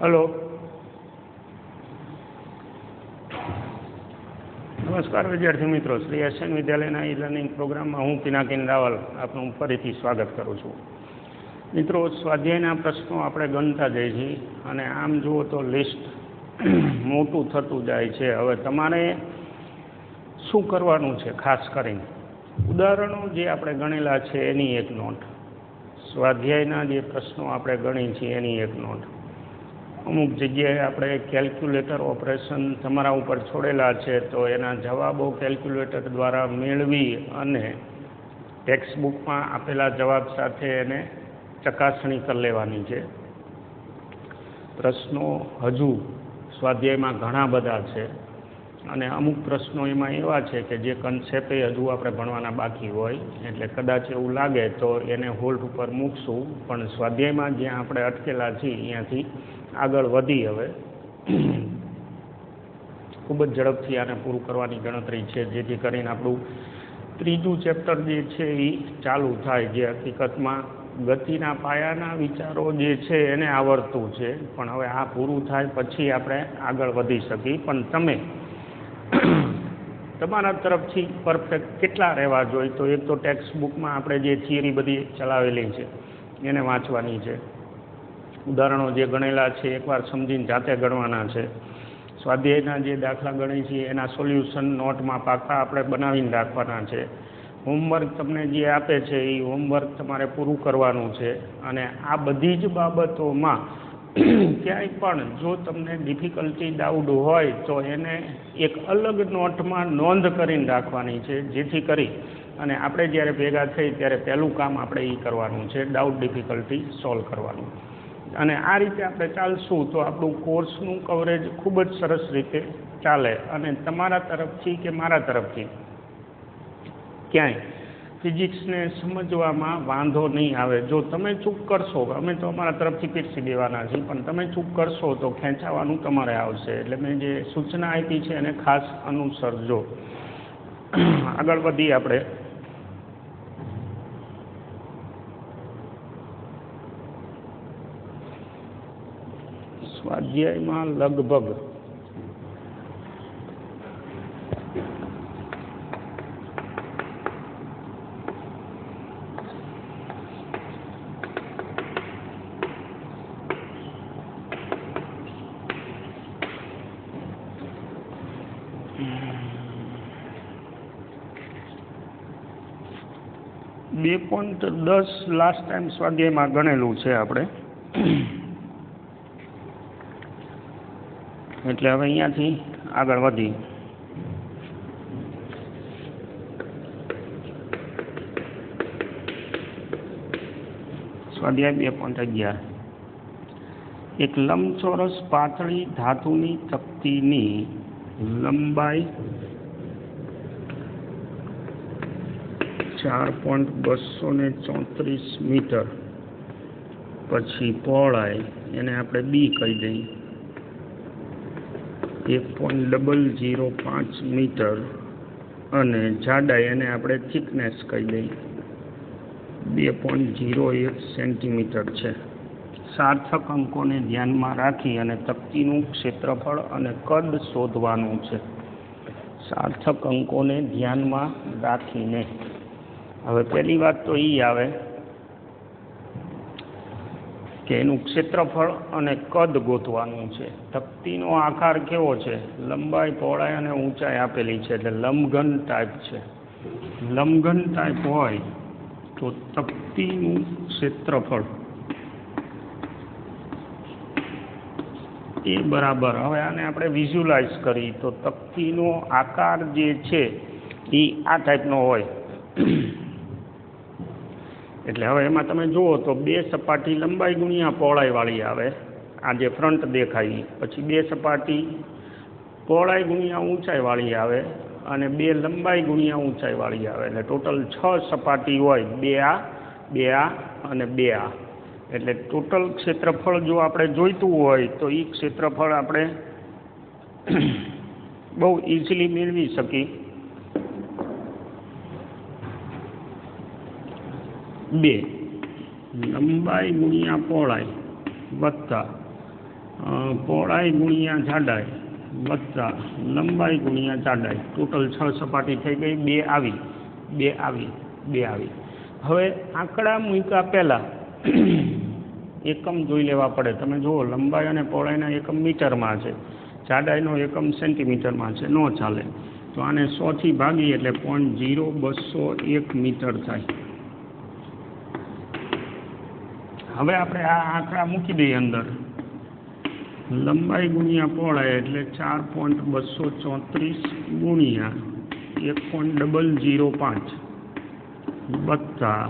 Hello, નમસ્કાર વિદ્યાર્થી મિત્રો. શ્રી એશિયન વિદ્યાલયના ઈ લર્નિંગ પ્રોગ્રામમાં હું પિનાકિન રાવલ આપનું ફરીથી સ્વાગત કરું છું. મિત્રો, સ્વાધ્યાયના પ્રશ્નો આપણે ગણતા જઈએ છીએ અને આમ જુઓ તો લિસ્ટ મોટું થતું જાય છે. હવે તમારે શું કરવાનું છે? ખાસ કરીને ઉદાહરણો જે આપણે ગણેલા છે એની એક નોટ, સ્વાધ્યાયના જે પ્રશ્નો આપણે ગણી છીએ એની એક નોટ, અમુક જગ્યાએ આપણે કેલ્ક્યુલેટર ઓપરેશન તમારા ઉપર છોડેલા છે તો એના જવાબો કેલ્ક્યુલેટર દ્વારા મેળવી અને ટેક્સ્ટ બુકમાં આપેલા જવાબ સાથે એને ચકાસણી કરી લેવાની છે. પ્રશ્નો હજુ સ્વાધ્યાયમાં ઘણા બધા છે અને અમુક પ્રશ્નો એમાં એવા છે કે જે કન્સેપ્ટ હજુ આપણે ભણવાના બાકી હોય, એટલે કદાચ એવું લાગે તો એને હોલ્ડ ઉપર મૂકશું, પણ સ્વાધ્યાયમાં જ્યાં આપણે અટકેલા છીએ અહીંયાથી આગળ વધી હવે ખૂબ જ ઝડપથી આને પૂરું કરવાની ગણતરી છે, જેથી કરીને આપણું ત્રીજું ચેપ્ટર જે છે એ ચાલુ થાય, જે હકીકતમાં ગતિના પાયાના વિચારો જે છે એને આવડતું છે, પણ હવે આ પૂરું થાય પછી આપણે આગળ વધી શકીએ. પણ તમે તમારા તરફથી પરફેક્ટ કેટલા રહેવા જોઈએ? તો એક તો ટેક્સ્ટ બુકમાં આપણે જે થિયરી બધી ચલાવેલી છે એને વાંચવાની છે, ઉદાહરણો જે ગણેલા છે એકવાર સમજીને જાતે ગણવાના છે, સ્વાધ્યાયના જે દાખલા ગણી છે એના સોલ્યુશન નોટમાં પાકા આપણે બનાવીને રાખવાના છે, હોમવર્ક તમને જે આપે છે એ હોમવર્ક તમારે પૂરું કરવાનું છે. અને આ બધી જ બાબતોમાં ક્યાંય પણ જો તમને ડિફિકલ્ટી ડાઉટ હોય તો એને એક અલગ નોટમાં નોંધ કરીને રાખવાની છે, જેથી કરી અને આપણે જ્યારે ભેગા થઈ ત્યારે પહેલું કામ આપણે એ કરવાનું છે, ડાઉટ ડિફિકલ્ટી સોલ્વ કરવાનું. અને આ રીતે આપણે ચાલશું તો આપણું કોર્સનું કવરેજ ખૂબ જ સરસ રીતે ચાલે અને તમારા તરફથી કે મારા તરફથી ક્યાંય ફિઝિક્સને સમજવામાં વાંધો નહીં આવે. જો તમે ચૂક કરશો, અમે તો અમારા તરફથી પીરસી દેવાના છીએ, પણ તમે ચૂક કરશો તો ખેંચાવાનું તમારે આવશે. એટલે મેં જે સૂચના આપી છે એને ખાસ અનુસરજો. આગળ વધીએ આપણે. સ્વાધ્યાયમાં લગભગ .10 લાસ્ટ ટાઈમ સ્વાધ્યાયમાં ગણેલું છે આપણે, એટલે હવે અહીંયાથી આગળ વધી સ્વાધ્યાય 2.11. એક લંબચોરસ પાતળી ધાતુની તકતીની લંબાઈ 4.234 મીટર, પછી પહોળાઈ એને આપણે બી કહી દઈએ 1.005 મીટર અને જાડાઈ એને આપણે થિકનેસ કહી દઈએ 2.01 સેન્ટીમીટર છે. સાર્થક અંકોને ધ્યાનમાં રાખી અને તકતીનું ક્ષેત્રફળ અને કદ શોધવાનું છે. સાર્થક અંકોને ધ્યાનમાં રાખીને હવે પહેલી વાત તો એ આવે કે એનું ક્ષેત્રફળ અને કદ ગોતવાનું છે. તકતીનો આકાર કેવો છે? લંબાઈ, પહોળાઈ અને ઊંચાઈ આપેલી છે, એટલે લંબઘન ટાઈપ છે. લંબઘન ટાઈપ હોય તો તકતીનું ક્ષેત્રફળ એ બરાબર, હવે આને આપણે વિઝ્યુલાઇઝ કરી તો તકતીનો આકાર જે છે એ આ ટાઈપનો હોય. એટલે હવે એમાં તમે જુઓ તો બે સપાટી લંબાઈ ગુણ્યા પહોળાઈવાળી આવે, આ જે ફ્રન્ટ દેખાય, પછી બે સપાટી પહોળાઈ ગુણ્યા ઊંચાઈવાળી આવે અને બે લંબાઈ ગુણ્યા ઊંચાઈવાળી આવે, એટલે ટોટલ 6 સપાટી હોય, બે આ અને બે આ. એટલે ટોટલ ક્ષેત્રફળ જો આપણે જોઈતું હોય તો એ ક્ષેત્રફળ આપણે બહુ ઇઝીલી મેળવી શકીએ. 2 લંબાઈ ગુણ્યા પહોળાઈ વત્તા પહોળાઈ ગુણ્યા જાડાઈ વત્તા લંબાઈ ગુણ્યા જાડાઈ, ટોટલ 6 સપાટી થઈ ગઈ. બે આવી. હવે આંકડા મૂક્યા પહેલાં એકમ જોઈ લેવા પડે. તમે જુઓ લંબાઈ અને પહોળાઈના એકમ મીટરમાં છે, જાડાઈનો એકમ સેન્ટીમીટરમાં છે, ન ચાલે. તો આને 100થી ભાગીએ એટલે 0.0201 મીટર થાય. હવે આપણે આ આંકડા મૂકી દઈએ અંદર. લંબાઈ ગુણ્યા પહોળાઈ એટલે 4.234 ગુણ્યા 1.005 વત્તા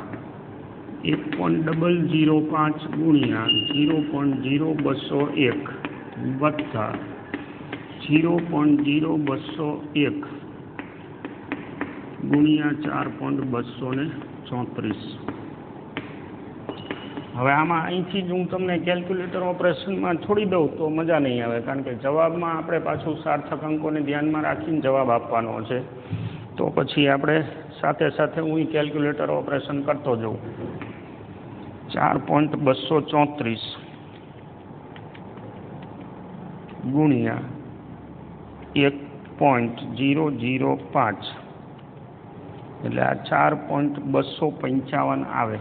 1.005 ગુણ્યા 0.0201 વત્તા 0.0201 ગુણ્યા 4.234. હવે આમાં અહીંથી જ હું તમને કેલ્ક્યુલેટર ઓપરેશનમાં છોડી દઉં તો મજા નહીં આવે, કારણ કે જવાબમાં આપણે પાછું સાર્થક અંકોને ધ્યાનમાં રાખીને જવાબ આપવાનો છે. તો પછી આપણે સાથે હું કેલ્ક્યુલેટર ઓપરેશન કરતો જઉં. 4.234 ગુણ્યા 1.005 એટલે આ 4.255 આવે.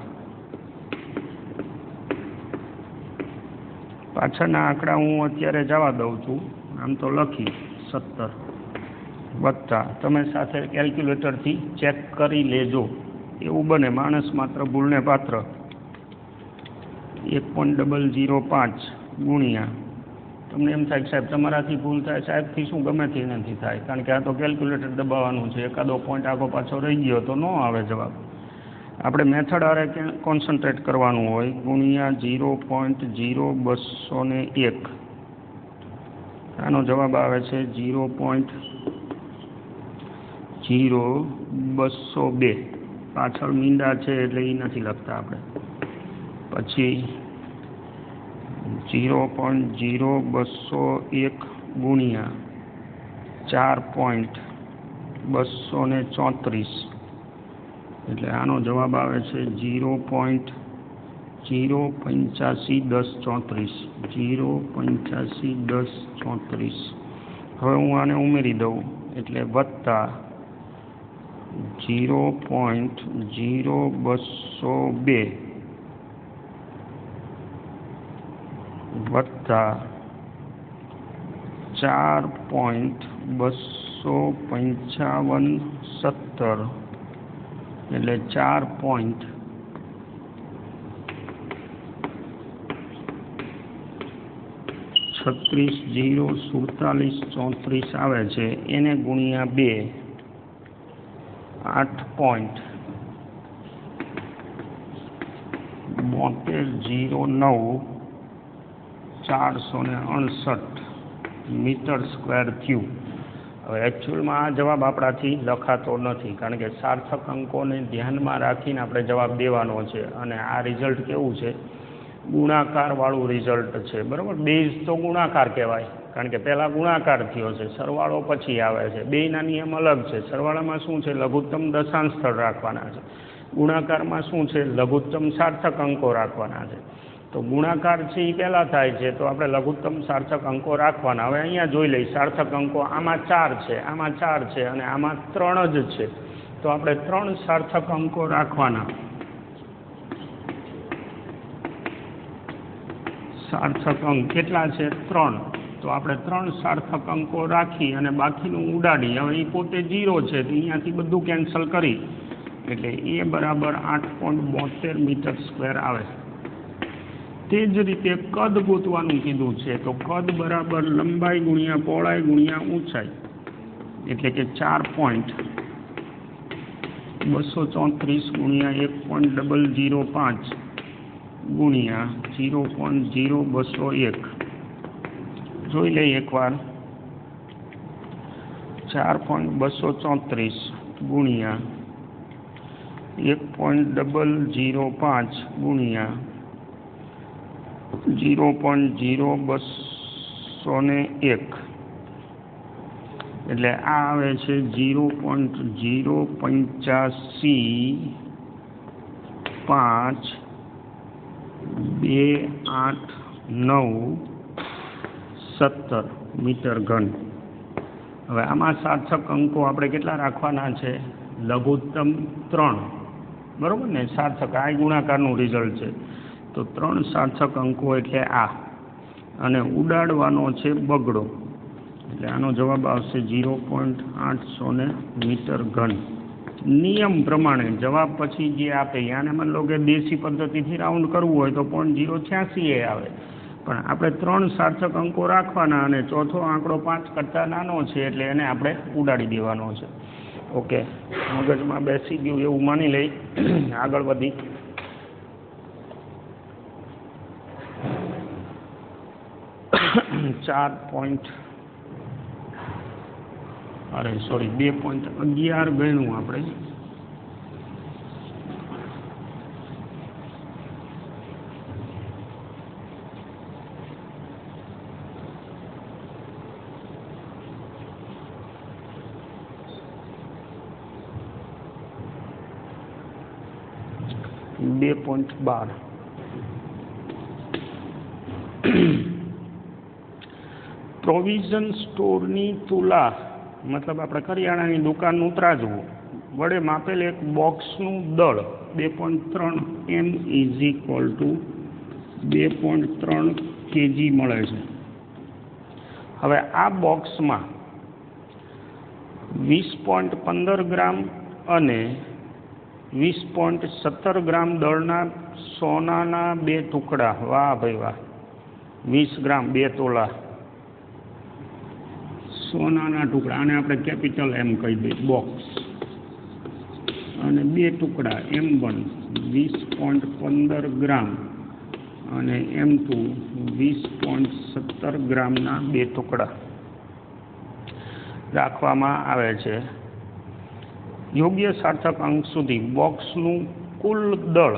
પાછળના આંકડા હું અત્યારે જવા દઉં છું, આમ તો લખી 17 વત્તા તમે સાથે કેલ્ક્યુલેટરથી ચેક કરી લેજો, એવું બને માણસ માત્ર ભૂલને પાત્ર. 1.005 ગુણ્યા, તમને એમ થાય કે સાહેબ તમારાથી ભૂલ થાય, સાહેબથી શું ગમેથી નથી થાય, કારણ કે આ તો કેલ્ક્યુલેટર દબાવવાનું છે, એકાદો પોઈન્ટ આગો પાછો રહી ગયો તો ન આવે જવાબ. આપણે મેથડ આરે કોન્સન્ટ્રેટ કરવાનું હોય. ગુણ્યા 0.0201, આનો જવાબ આવે છે 0.0202. પાછળ મીંડા છે એટલે એ નથી લખતા આપણે. પછી 0.0201 ગુણ્યા 4.234 એટલે આનો જવાબ આવે છે 0.0851034. 0.851034. હવે હું આને ઉમેરી દઉં એટલે વત્તા 0.0202 વત્તા 4.25517 એટલે 4.3604734 આવે છે. એને ગુણ્યા 2 8.7209 469 મીટર સ્ક્વેર થયું. હવે એકચ્યુઅલમાં આ જવાબ આપણાથી લખાતો નથી, કારણ કે સાર્થક અંકોને ધ્યાનમાં રાખીને આપણે જવાબ દેવાનો છે. અને આ રિઝલ્ટ કેવું છે, ગુણાકારવાળું રિઝલ્ટ છે, બરાબર. બેઝ તો ગુણાકાર કહેવાય, કારણ કે પહેલાં ગુણાકાર થયો છે, સરવાળો પછી આવે છે. બેયના નિયમ અલગ છે. સરવાળામાં શું છે, લઘુત્તમ દશાંશ સ્થળ રાખવાના છે. ગુણાકારમાં શું છે, લઘુત્તમ સાર્થક અંકો રાખવાના છે. તો ગુણાકાર છે એ પહેલાં થાય છે, તો આપણે લઘુત્તમ સાર્થક અંકો રાખવાના. હવે અહીંયા જોઈ લઈએ સાર્થક અંકો, આમાં 4 છે, આમાં 4 છે અને આમાં 3 જ છે. તો આપણે 3 સાર્થક અંકો રાખવાના. સાર્થક અંક કેટલા છે, 3. તો આપણે 3 સાર્થક અંકો રાખી અને બાકીનું ઉડાડી. હવે એ પોતે 0 છે, તો અહીંયાથી બધું કેન્સલ કરી એટલે એ બરાબર 8.72 મીટર સ્ક્વેર આવે. તે જ રીતે કદ ગોતવાનું કીધું છે, તો કદ બરાબર લંબાઈ ગુણ્યા પહોળાઈ ગુણ્યા ઊંચાઈ, એટલે કે 4.234 ગુણ્યા 1.005 ગુણ્યા 0.0201 જોઈ લઈએ એકવાર. 4.234 ગુણ્યા 1.005 ગુણ્યા 0.0201 એટલે આ આવે છે 0.085 289 17 મીટર ઘન. હવે આમાં સાર્થક અંકો આપણે કેટલા રાખવાના છે? લઘુત્તમ 3, બરાબર ને? સાર્થક આ ગુણાકારનું રિઝલ્ટ છે, તો 3 સાર્થક અંકો એટલે આ. અને ઉડાડવાનો છે બગડો, એટલે આનો જવાબ આવશે 0.800 મીટર ઘન. નિયમ પ્રમાણે જવાબ પછી જે આપે આને માની લો કે દેશી પદ્ધતિથી રાઉન્ડ કરવું હોય તો 0.86 આવે, પણ આપણે 3 સાર્થક અંકો રાખવાના અને ચોથો આંકડો 5 કરતાં નાનો છે એટલે એને આપણે ઉડાડી દેવાનો છે. ઓકે, મગજમાં બેસી ગયું એવું માની લઈ. આગળ વધી 2.11 ગણ્યું આપણે. પ્રોવિઝન સ્ટોરની તુલા, મતલબ આપણે કરિયાણાની દુકાનનું ત્રાજવું વડે માપેલ એક બોક્સનું દળ 2.3 m = 2.3 kg મળે છે. હવે આ બોક્સમાં 20.15 ગ્રામ અને 20.17 ગ્રામ દળના સોનાના 2 ટુકડા, વાહ ભાઈ વાહ, 20 ગ્રામ 2 તોલા સોનાના ટુકડા, આને આપણે કેપિટલ M કહી દઈએ, બોક્સ, અને 2 ટુકડા M1 20.15 ગ્રામ અને M2 20.17 ગ્રામના 2 ટુકડા રાખવામાં આવે છે. યોગ્ય સાર્થક અંક સુધી બોક્સનું કુલ દળ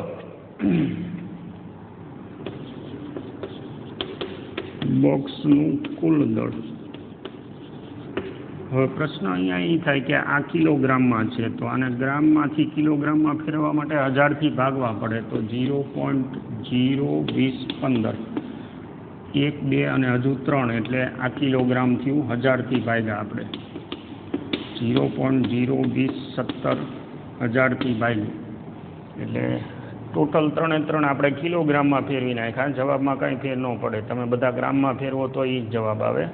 હવે પ્રશ્ન અહીંયા એ થાય કે આ કિલોગ્રામમાં છે, તો આને ગ્રામમાંથી કિલોગ્રામમાં ફેરવવા માટે 1000થી ભાગવા પડે, તો 0.02015 1 2 અને હજુ 3 એટલે આ કિલોગ્રામ થયું. 1000થી ભાગ્યા આપણે 0.02017 1000થી ભાગ્યું એટલે ટોટલ 3 આપણે કિલોગ્રામમાં ફેરવી નાખ્યા. જવાબમાં કાંઈ ફેર ન પડે, તમે બધા ગ્રામમાં ફેરવો તો એ જ જવાબ આવે.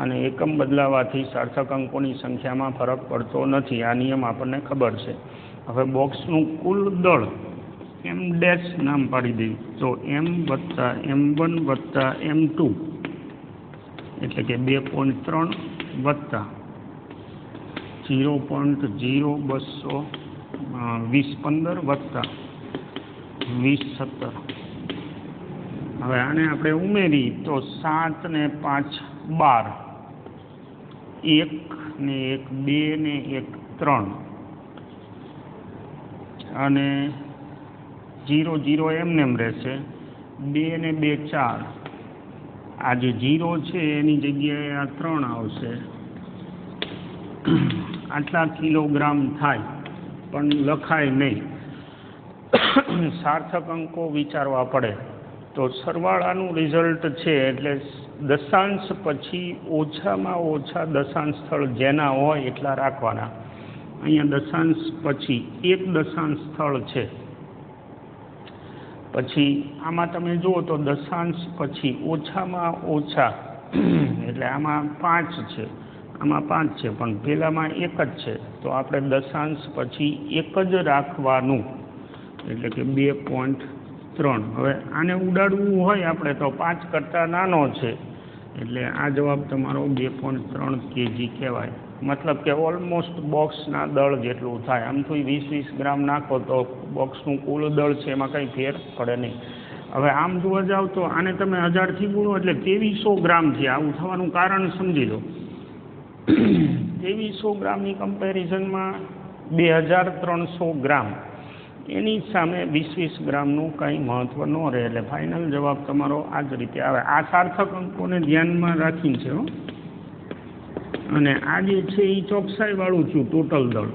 અને એકમ બદલાવાથી સાર્થક અંકોની સંખ્યામાં ફરક પડતો નથી, આ નિયમ આપણને ખબર છે. હવે બોક્સનું કુલ દળ M ડેશ નામ પાડી દઈએ, તો M વત્તા M1 વત્તા M2 એટલે કે 2.3 વત્તા 0.0215 વત્તા 2017. હવે આને આપણે ઉમેરી તો 7 ને 5 12, 1 ને 1 2 ને 1 3 અને 0 0 એમને એમ રહેશે, 2 ને 2 4, આ જે 0 છે એની જગ્યાએ આ 3 આવશે. આટલા કિલોગ્રામ થાય પણ લખાય નહીં. સાર્થક અંકો વિચારવા પડે તો સરવાળાનું રિઝલ્ટ છે, એટલે દશાંશ પછી ઓછામાં ઓછા દશાંશ સ્થળ જેના હોય એટલા રાખવાના. અહીંયા દશાંશ પછી 1 દશાંશ સ્થળ છે, પછી આમાં તમે જુઓ તો દશાંશ પછી ઓછામાં ઓછા એટલે આમાં 5 છે, આમાં 5 છે, પણ પહેલામાં 1 જ છે, તો આપણે દશાંશ પછી 1 જ રાખવાનું, એટલે કે 2.3. હવે આને ઉડાડવું હોય આપણે તો 5 કરતાં નાનો છે, એટલે આ જવાબ તમારો 2.3 kg કહેવાય. મતલબ કે ઓલમોસ્ટ બોક્સના દળ જેટલું થાય. આમ તો 20-20 ગ્રામ નાખો તો બોક્સનું કુલ દળ છે એમાં કંઈ ફેર પડે નહીં. હવે આમ જોવા જાવ તો આને તમે 1000થી ગુણો એટલે 2300 ગ્રામ છે. આવું થવાનું કારણ સમજી લો. 2300 ગ્રામની કમ્પેરિઝનમાં 2300 ગ્રામ, એની સામે 20-20 ગ્રામનું કંઈ મહત્ત્વ ન રહે, એટલે ફાઇનલ જવાબ તમારો આ જ રીતે આવે. આ સાર્થક અંકોને ધ્યાનમાં રાખીને છે હો. અને આ જે છે એ ચોકસાઈવાળું થયું ટોટલ દળ,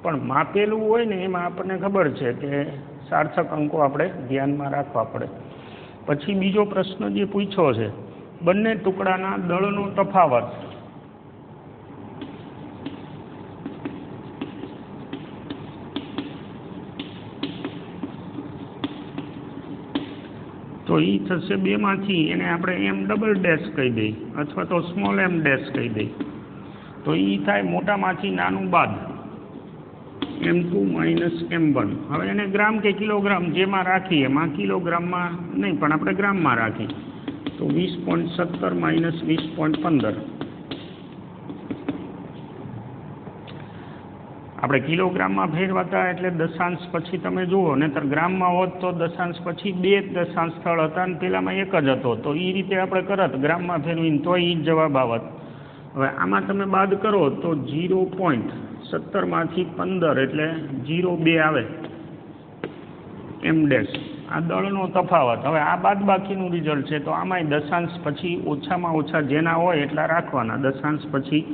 પણ માપેલું હોય ને એમાં આપણને ખબર છે કે સાર્થક અંકો આપણે ધ્યાનમાં રાખવા પડે. પછી બીજો પ્રશ્ન જે પૂછ્યો છે બંને ટુકડાના દળનો તફાવત તો એ થશે બેમાંથી એને આપણે એમ ડબલ ડેશ કહી દઈએ અથવા તો સ્મોલ એમ ડેશ કહી દઈએ તો એ થાય મોટામાંથી નાનું બાદ M2 માઇનસ M1. હવે એને ગ્રામ કે કિલોગ્રામ જેમાં રાખીએ એમાં કિલોગ્રામમાં નહીં પણ આપણે ગ્રામમાં રાખીએ તો 20.17 માઇનસ 20.15 આપણે કિલોગ્રામમાં ફેરવાતા એટલે દશાંશ પછી તમે જુઓ નહીંતર ગ્રામમાં હોત તો દશાંશ પછી 2 દશાંશ સ્થળ હતા અને પેલામાં 1 જ હતો તો એ રીતે આપણે કરત ગ્રામમાં ફેરવીને તો એ જ જવાબ આવત. હવે આમાં તમે બાદ કરો તો 0.17 માંથી 15 એટલે 0.2 આવે એમ ડેશ આ દળનો તફાવત. હવે આ બાદ બાકીનું રિઝલ્ટ છે તો આમાંય દશાંશ પછી ઓછામાં ઓછા જેના હોય એટલા રાખવાના. દશાંશ પછી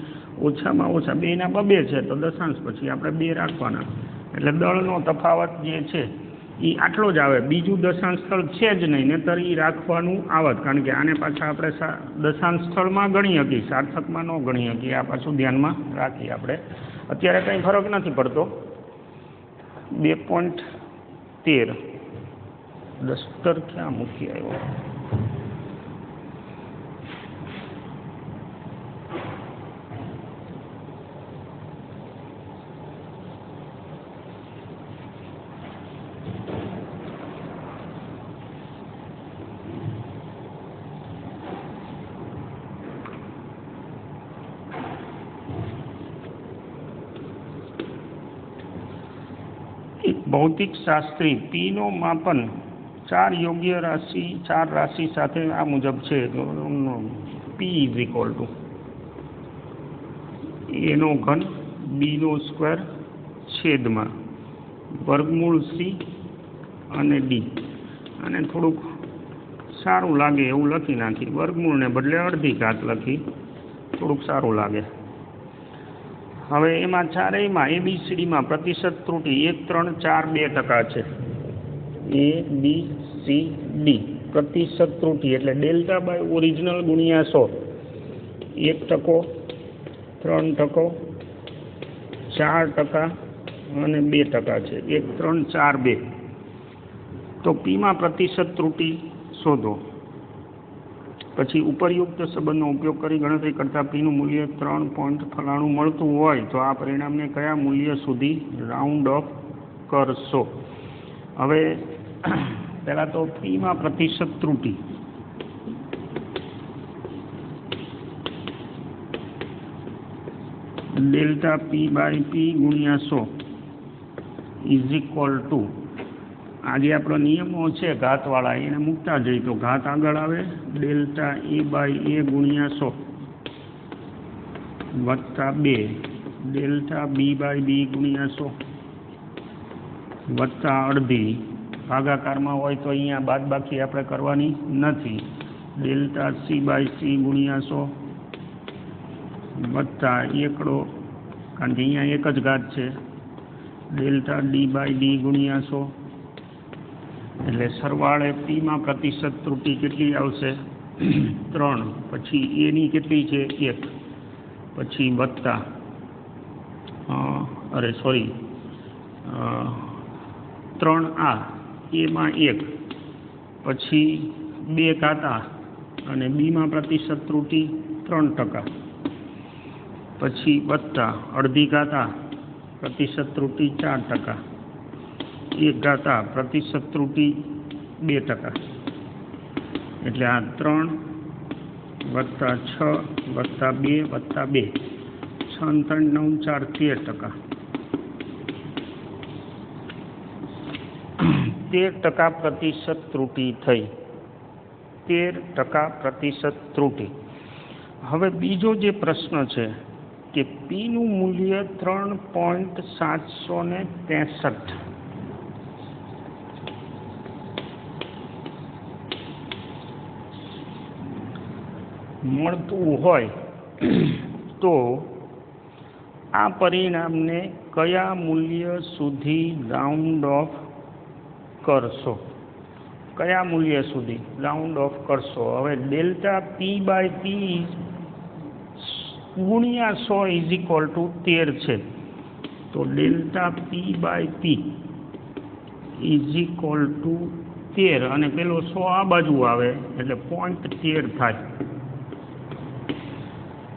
ઓછામાં ઓછા 2 ના 2 છે તો દશાંશ પછી આપણે 2 રાખવાના એટલે દળનો તફાવત જે છે એ આટલો જ આવે. બીજું દશાંશ સ્થળ છે જ નહીં નહીંતર એ રાખવાનું આવત કારણ કે આને પાછા આપણે દશાંશ સ્થળમાં ગણી શકીએ સાર્થકમાં ન ગણી શકીએ. આ પાછું ધ્યાનમાં રાખીએ આપણે. અત્યારે કંઈ ફરક નથી પડતો. 2.13 દસ્તર ક્યાં મૂકી આવ્યો ભૌતિક શાસ્ત્રી P નો માપન 4 યોગ્ય રાશિ 4 રાશિ સાથે આ મુજબ છે. P is equal to A નો ઘન B નો સ્ક્વેર છેદમાં વર્ગમૂળ C અને D. અને થોડુંક સારું લાગે એવું લખી નાખી વર્ગમૂળને બદલે અડધી ઘાત લખી થોડુંક સારું લાગે. હવે એમાં ચારેયમાં ABCDમાં પ્રતિશત ત્રુટિ 1, 3, 4, 2% છે. ABCD પ્રતિશત ત્રુટિ એટલે ડેલ્ટા બાય ઓરિજિનલ ગુણ્યા 100 1%, 3%, 4% અને 2% છે. 1, 3, 4, 2 તો Pમાં પ્રતિશત ત્રુટિ શોધો. પછી ઉપરયુક્ત સંબંધનો ઉપયોગ કરી ગણતરી કરતાં Pનું મૂલ્ય 3 પોઈન્ટ ફલાણું મળતું હોય તો આ પરિણામને કયા મૂલ્ય સુધી રાઉન્ડ ઓફ કરશો. હવે પહેલાં તો Pમાં પ્રતિશત ત્રુટિ ડેલ્ટા P બાય P ગુણ્યા 100 ઇઝ ઇક્વલ ટુ આ જે આપણો નિયમો છે ઘાતવાળા એને મૂકતા જઈએ તો ઘાત આગળ આવે ડેલ્ટા A બાય A ગુણ્યા 100 વત્તા 2 ડેલ્ટા B બાય B ગુણ્યા 100 વત્તા અડધી ભાગાકારમાં હોય તો અહીંયા બાદબાકી આપણે કરવાની નથી ડેલ્ટા C બાય C ગુણ્યા 100 વત્તા એકડો કારણ કે અહીંયા એક જ ઘાત છે ડેલ્ટા D બાય D ગુણ્યા 100 એટલે સરવાળે Pમાં પ્રતિશત ત્રુટિ કેટલી આવશે 3 પછી એની કેટલી છે 1 પછી વત્તા સોરી 3 આ એમાં 1 પછી 2 કાતા અને બીમાં પ્રતિશત ત્રુટિ 3% પછી વત્તા અડધી કાતા પ્રતિશત ત્રુટિ 4%, 1 ઘાતા પ્રતિશત ત્રુટિ 2%. એટલે આ 3 વત્તા 6 વત્તા 2 વત્તા 2 6, 3, 9, 4, 13%. 13% પ્રતિશત ત્રુટિ થઈ 13% પ્રતિશત ત્રુટિ. હવે બીજો જે પ્રશ્ન છે કે Pનું મૂલ્ય 3.763 મળતું હોય તો આ પરિણામને કયા મૂલ્ય સુધી રાઉન્ડ ઓફ કરશો. કયા મૂલ્ય સુધી રાઉન્ડ ઓફ કરશો? હવે ડેલ્ટા પી બાય પી ગુણ્યા 100 ઇઝ ઇક્વલ ટુ 13 છે. તો delta P by P is equal to 13 અને પેલો 100 આ બાજુ આવે એટલે 0.13 થાય.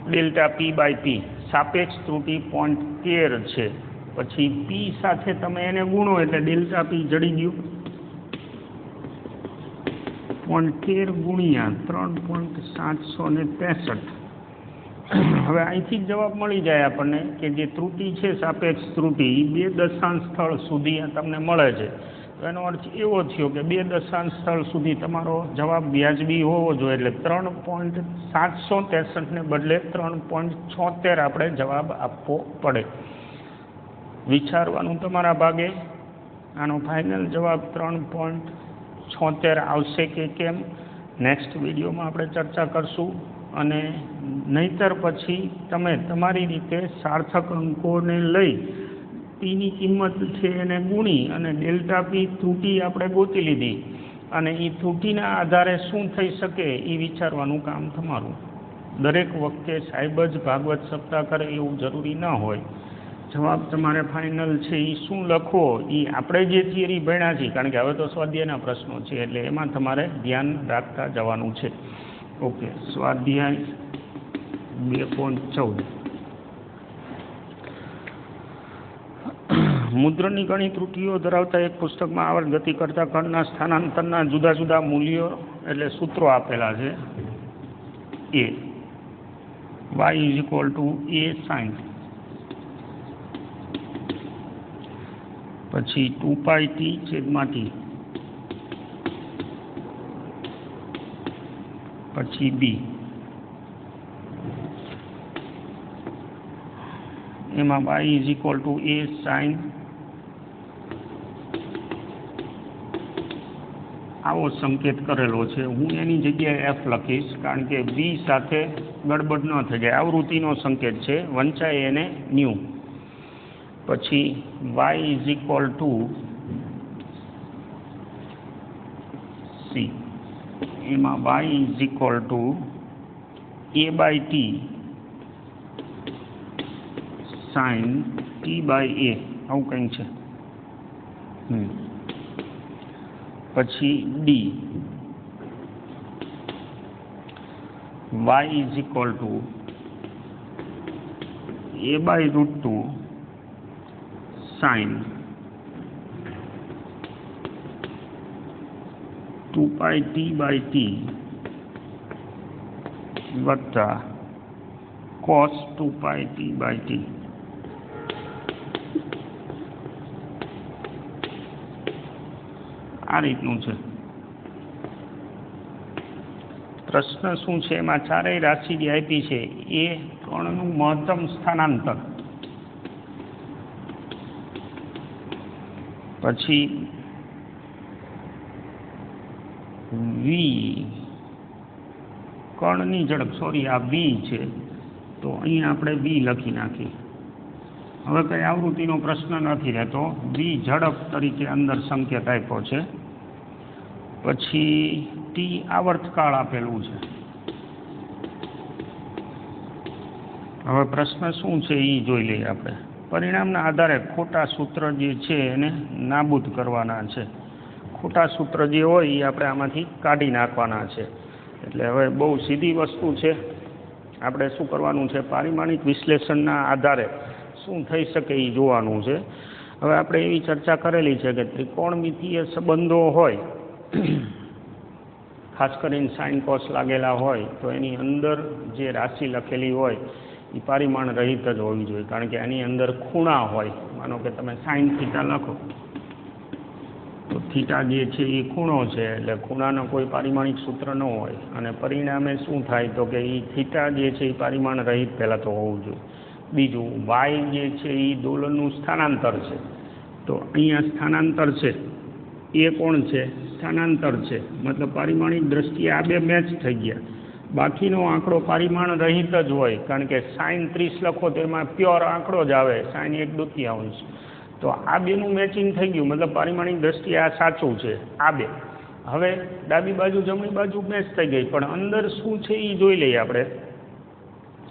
ડેલ્ટા પી બાય પી સાપેક્ષ ત્રુટિ 0.13 છે. પછી પી સાથે તમે એને ગુણો એટલે ડેલ્ટા પી જડી ગયું. 0.13 ગુણ્યા 3.763. હવે અહીંથી જ જવાબ મળી જાય આપણને કે જે ત્રુટિ છે સાપેક્ષ ત્રુટિ એ 2 દશાંશ સ્થળ સુધી તમને મળે છે. તો એનો અર્થ એવો થયો કે 2 દશાંશ સ્થળ સુધી તમારો જવાબ વ્યાજબી હોવો જોઈએ. એટલે 3.763 ને બદલે 3.76 આપણે જવાબ આપવો પડે. વિચારવાનું તમારા ભાગે. આનો ફાઇનલ જવાબ 3.76 આવશે કે કેમ નેક્સ્ટ વિડીયોમાં આપણે ચર્ચા કરશું. અને નહીતર પછી તમે તમારી રીતે સાર્થક અંકોને લઈ પીની કિંમત છે એને ગુણી અને ડેલ્ટા પી ત્રુટિ આપણે ગોતી લીધી અને એ ત્રુટિના આધારે શું થઈ શકે એ વિચારવાનું કામ તમારું. દરેક વખતે સાહેબ જ ભાગવત સપ્તાહ કરે એવું જરૂરી ન હોય. જવાબ તમારે ફાઇનલ છે એ શું લખવો એ આપણે જે થિયરી ભણ્યા છીએ, કારણ કે હવે તો સ્વાધ્યાયના પ્રશ્નો છે એટલે એમાં તમારે ધ્યાન રાખતા જવાનું છે. ઓકે, સ્વાધ્યાય 2.14. મુદ્રણની ઘણી ત્રુટિઓ ધરાવતા એક પુસ્તકમાં આવર્ત ગતિ કરતા કણના સ્થાનાંતરના જુદા જુદા મૂલ્યો એટલે સૂત્રો આપેલા છે. એ y is equal to a sine, પછી 2π/t છેદમાં t, પછી b. એમાં y is equal to a sine આવો સંકેત કરેલો છે. હું એની જગ્યાએ f લખીશ કારણ કે b સાથે ગડબડ ન થઈ જાય. આવૃત્તિનો સંકેત છે, વંચાય એને ન્યૂ. પછી y is equal to c. એમાં y is equal to a/t sine t/a આવું કંઈક છે. પછી d y is equal to a/√2 sine 2π/t વત્તા cos 2π/t. આ રીતનું છે. પ્રશ્ન શું છે એમાં ચારેય રાશિ જે આપી છે એ કણનું મહત્તમ સ્થાનાંતર, પછી v કણની ઝડપ, સોરી આ v છે તો અહીં આપણે v લખી નાખી. હવે કંઈ આવૃત્તિનો પ્રશ્ન નથી રહેતો. v ઝડપ તરીકે અંદર સંકેત આપ્યો છે. પછી t આવર્તકાળ આપેલું છે. હવે પ્રશ્ન શું છે એ જોઈ લઈએ આપણે. પરિણામના આધારે ખોટા સૂત્ર જે છે એને નાબૂદ કરવાના છે. ખોટા સૂત્ર જે હોય એ આપણે આમાંથી કાઢી નાખવાના છે. એટલે હવે બહુ સીધી વસ્તુ છે. આપણે શું કરવાનું છે, પારિમાણિક વિશ્લેષણના આધારે શું થઈ શકે એ જોવાનું છે. હવે આપણે એવી ચર્ચા કરેલી છે કે ત્રિકોણમિતીય સંબંધો હોય, ખાસ કરીને સાઇન કોસ લાગેલા હોય તો એની અંદર જે રાશિ લખેલી હોય એ પારિમાણ રહિત જ હોવી જોઈએ. કારણ કે એની અંદર ખૂણા હોય. માનો કે તમે સાઇન થીટા લખો તો થીટા જે છે એ ખૂણો છે એટલે ખૂણાનો કોઈ પારિમાણિક સૂત્ર ન હોય. અને પરિણામે શું થાય તો કે એ થીટા જે છે એ પારિમાણ રહિત પહેલાં તો હોવું જોઈએ. બીજું વાય જે છે એ દોલનનું સ્થાનાંતર છે. તો અહીંયા સ્થાનાંતર છે એ કોણ છે? સ્થાનાંતર છે. મતલબ પારિમાણિક દ્રષ્ટિએ આ બે મેચ થઈ ગયા. બાકીનો આંકડો પરિમાણ રહિત જ હોય, કારણ કે સાઇન 30 લખો તો એમાં પ્યોર આંકડો જ આવે, સાઇન 1/2. તો આ બેનું મેચિંગ થઈ ગયું, મતલબ પારિમાણિક દ્રષ્ટિએ આ સાચું છે. આ બે હવે ડાબી બાજુ જમણી બાજુ મેચ થઈ ગઈ, પણ અંદર શું છે એ જોઈ લઈએ આપણે.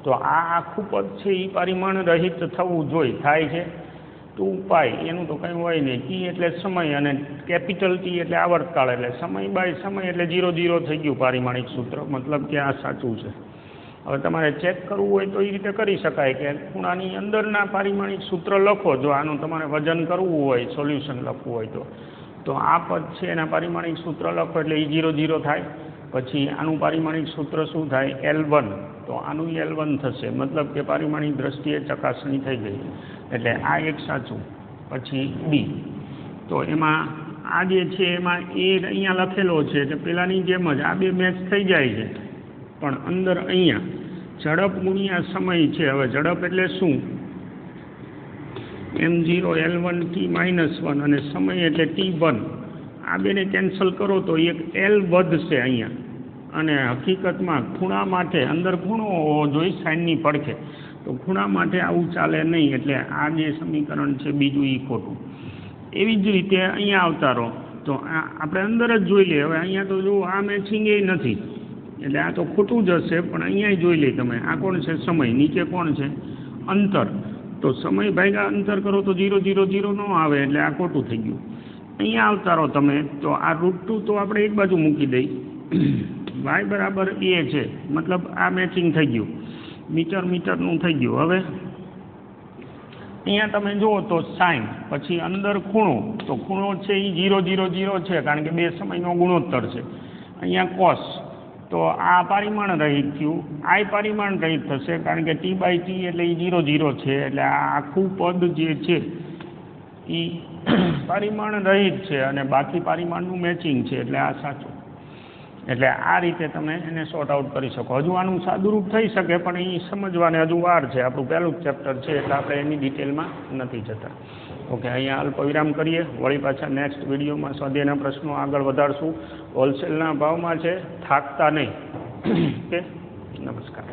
તો આ આખું પદ છે એ પરિમાણ રહિત થવું જોઈએ. થાય છે 2π, એનું તો કંઈ હોય નહીં. ટી એટલે સમય અને કેપિટલ ટી એટલે આવર્તકાળ, એટલે સમય બાય સમય એટલે 0 0 થઈ ગયું પારિમાણિક સૂત્ર. મતલબ કે આ સાચું છે. હવે તમારે ચેક કરવું હોય તો એ રીતે કરી શકાય કે ખૂણાની અંદરના પારિમાણિક સૂત્ર લખો. જો આનું તમારે વજન કરવું હોય, સોલ્યુશન લખવું હોય તો આ પદ છે એના પારિમાણિક સૂત્ર લખો એટલે એ 0 0 થાય. પછી આનું પારિમાણિક સૂત્ર શું થાય? L1, તો આનું L1 થશે. મતલબ કે પારિમાણિક દ્રષ્ટિએ ચકાસણી થઈ ગઈ. એટલે આ એક સાચું. પછી B, તો એમાં આ જે છે એમાં એ અહીંયા લખેલો છે એટલે પહેલાંની જેમ જ આ બે મેચ થઈ જાય છે, પણ અંદર અહીંયા ઝડપ ગુણ્યા સમય છે. હવે ઝડપ એટલે શું? m0 L1 t-1 અને સમય એટલે t1. આ બેને કેન્સલ કરો તો એક L વધશે અહીંયા. અને હકીકતમાં ખૂણા માટે અંદર ખૂણો હોવો જોઈએ સાઈનની પડખે, તો ખૂણા માટે આવું ચાલે નહીં. એટલે આ જે સમીકરણ છે બીજું એ ખોટું. એવી જ રીતે અહીંયા આવતા રહો તો આપણે અંદર જ જોઈ લઈએ. હવે અહીંયા તો જો આ મેચિંગ એ નથી એટલે આ તો ખોટું જ હશે, પણ અહીંયા જોઈ લઈએ તમે. આ કોણ છે? સમય. નીચે કોણ છે? અંતર. તો સમય ભાગ્યા અંતર કરો તો 0 0 0 ન આવે એટલે આ ખોટું થઈ ગયું. અહીંયા આવતા રહો તમે તો આ √2 તો આપણે એક બાજુ મૂકી દઈ. y બરાબર a છે, મતલબ આ મેચિંગ થઈ ગયું. મીટરનું થઈ ગયું. હવે અહીંયા તમે જુઓ તો સાઈન, પછી અંદર ખૂણો, તો ખૂણો છે એ 0 0 0 છે કારણ કે બે સમયનો ગુણોત્તર છે. અહીંયા કોસ, તો આ પરિમાણ રહિત થયું. આ પરિમાણ રહિત થશે કારણ કે t/t એટલે એ 0 0 છે. એટલે આ આખું પદ જે છે એ પરિમાણ રહિત છે અને બાકી પરિમાણનું મેચિંગ છે. એટલે આ સાચું. એટલે આ રીતે તમે એને સોર્ટ આઉટ કરી શકો. હજુ આનું સાદુરૂપ થઈ શકે પણ એ સમજવાને હજુ વાર છે. આપણું પહેલું જ ચેપ્ટર છે એટલે આપણે એની ડિટેલમાં નથી જતા. ઓકે, અહીંયા અલ્પ વિરામ કરીએ. વળી પાછા નેક્સ્ટ વિડીયોમાં સ્વાધ્યાયના પ્રશ્નો આગળ વધારશું. હોલસેલના ભાવમાં છે, થાકતા નહીં. ઓકે, નમસ્કાર.